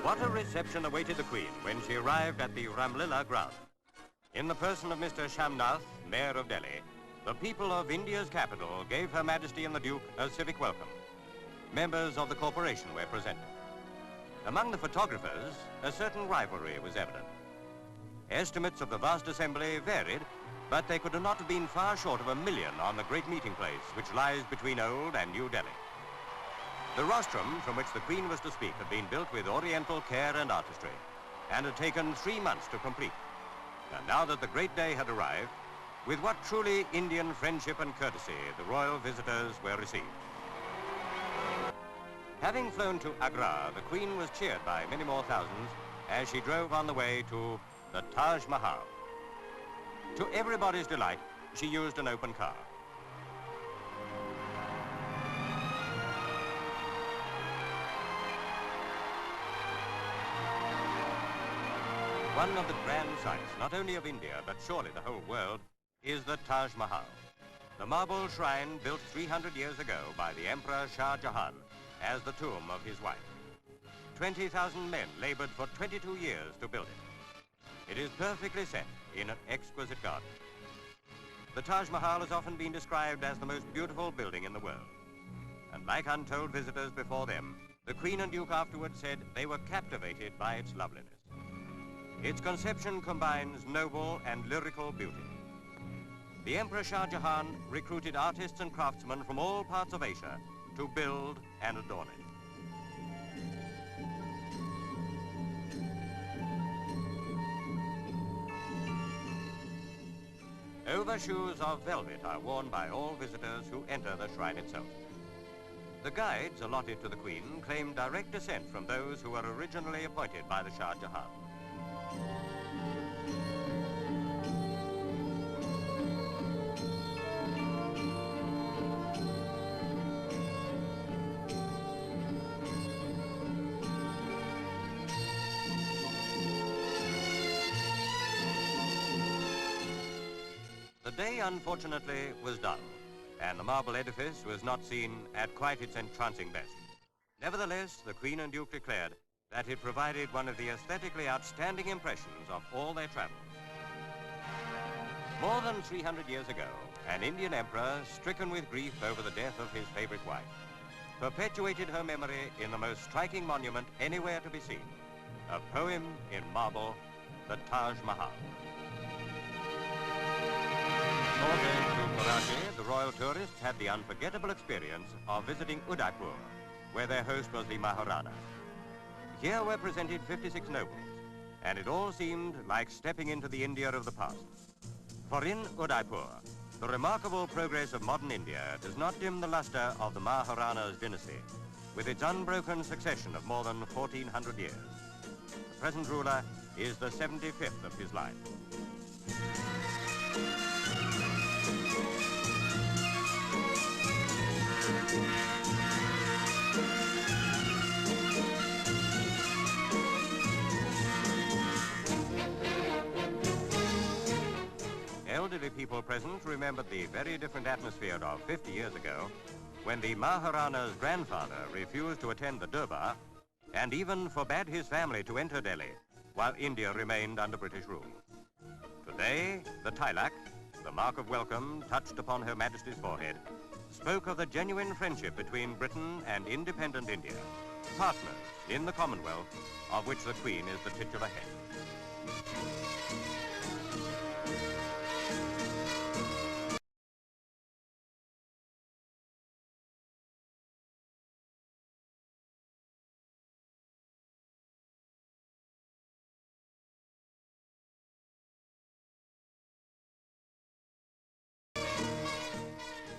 What a reception awaited the Queen when she arrived at the Ramlila ground. In the person of Mr. Shamnath, Mayor of Delhi, the people of India's capital gave Her Majesty and the Duke a civic welcome. Members of the corporation were presented. Among the photographers, a certain rivalry was evident. Estimates of the vast assembly varied, but they could not have been far short of 1 million on the great meeting place which lies between Old and New Delhi. The rostrum from which the Queen was to speak had been built with oriental care and artistry and had taken 3 months to complete. And now that the great day had arrived, with what truly Indian friendship and courtesy the royal visitors were received. Having flown to Agra, the Queen was cheered by many more thousands as she drove on the way to the Taj Mahal. To everybody's delight, she used an open car. One of the grand sights, not only of India, but surely the whole world, is the Taj Mahal, the marble shrine built 300 years ago by the Emperor Shah Jahan as the tomb of his wife. 20,000 men labored for 22 years to build it. It is perfectly set in an exquisite garden. The Taj Mahal has often been described as the most beautiful building in the world. And like untold visitors before them, the Queen and Duke afterwards said they were captivated by its loveliness. Its conception combines noble and lyrical beauty. The Emperor Shah Jahan recruited artists and craftsmen from all parts of Asia to build and adorn it. Overshoes of velvet are worn by all visitors who enter the shrine itself. The guides allotted to the Queen claim direct descent from those who were originally appointed by the Shah Jahan. The day, unfortunately, was dull, and the marble edifice was not seen at quite its entrancing best. Nevertheless, the Queen and Duke declared that it provided one of the aesthetically outstanding impressions of all their travels. More than 300 years ago, an Indian emperor, stricken with grief over the death of his favorite wife, perpetuated her memory in the most striking monument anywhere to be seen, a poem in marble, the Taj Mahal. Before going to Karachi, the royal tourists had the unforgettable experience of visiting Udaipur, where their host was the Maharana. Here were presented 56 nobles, and it all seemed like stepping into the India of the past. For in Udaipur, the remarkable progress of modern India does not dim the luster of the Maharana's dynasty, with its unbroken succession of more than 1,400 years. The present ruler is the 75th of his line. Elderly people present remembered the very different atmosphere of 50 years ago when the Maharana's grandfather refused to attend the Durbar and even forbade his family to enter Delhi while India remained under British rule. Today, the tilak, the mark of welcome touched upon Her Majesty's forehead, spoke of the genuine friendship between Britain and independent India, partners in the Commonwealth of which the Queen is the titular head.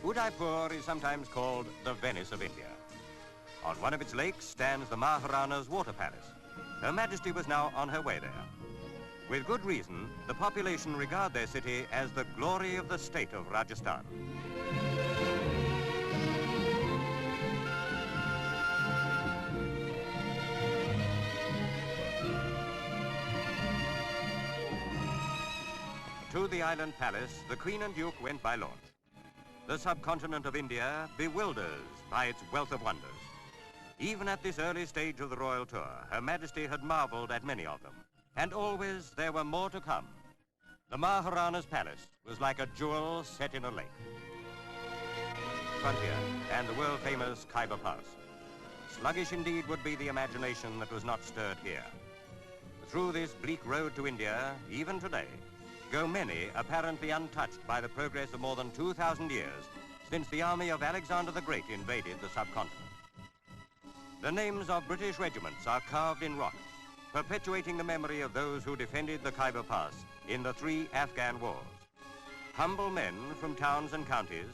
Udaipur is sometimes called the Venice of India. On one of its lakes stands the Maharana's water palace. Her Majesty was now on her way there. With good reason, the population regard their city as the glory of the state of Rajasthan. To the island palace, the Queen and Duke went by launch. The subcontinent of India bewilders by its wealth of wonders. Even at this early stage of the royal tour, Her Majesty had marveled at many of them. And always there were more to come. The Maharana's palace was like a jewel set in a lake. Frontier and the world-famous Kybar Pass. Sluggish indeed would be the imagination that was not stirred here. Through this bleak road to India, even today, go many apparently untouched by the progress of more than 2,000 years since the army of Alexander the Great invaded the subcontinent. The names of British regiments are carved in rock, perpetuating the memory of those who defended the Kybar Pass in the 3 Afghan wars. Humble men from towns and counties,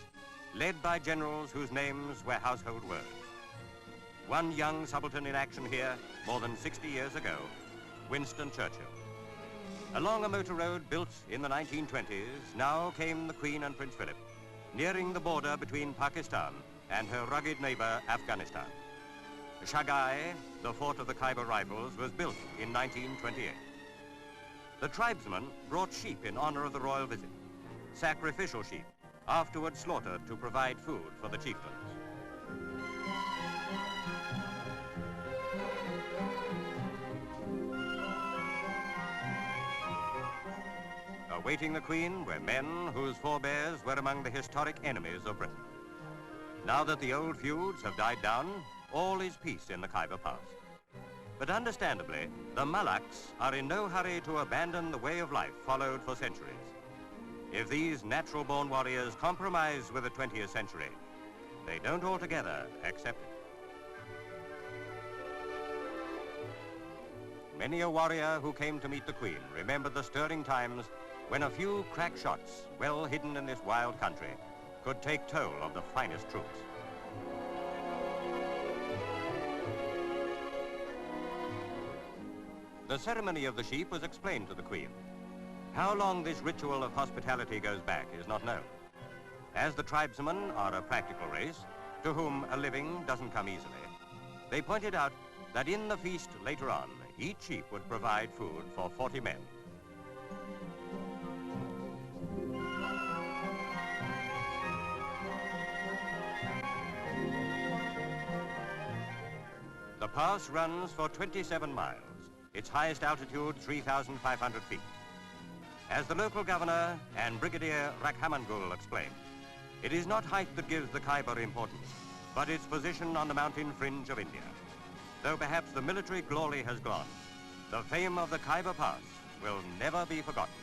led by generals whose names were household words. One young subaltern in action here more than 60 years ago, Winston Churchill. Along a motor road built in the 1920s, now came the Queen and Prince Philip, nearing the border between Pakistan and her rugged neighbor, Afghanistan. Shagai, the fort of the Khyber Rifles, was built in 1928. The tribesmen brought sheep in honor of the royal visit, sacrificial sheep, afterwards slaughtered to provide food for the chieftains. Awaiting the Queen were men whose forebears were among the historic enemies of Britain. Now that the old feuds have died down, all is peace in the Khyber Pass. But understandably, the Malaks are in no hurry to abandon the way of life followed for centuries. If these natural-born warriors compromise with the 20th century, they don't altogether accept it. Many a warrior who came to meet the Queen remembered the stirring times when a few crack shots, well hidden in this wild country, could take toll of the finest troops. The ceremony of the sheep was explained to the Queen. How long this ritual of hospitality goes back is not known. As the tribesmen are a practical race, to whom a living doesn't come easily, they pointed out that in the feast later on, each sheep would provide food for 40 men. The pass runs for 27 miles, its highest altitude 3,500 feet. As the local governor and Brigadier Rakhamangul explained, it is not height that gives the Khyber importance, but its position on the mountain fringe of India. Though perhaps the military glory has gone, the fame of the Kybar Pass will never be forgotten.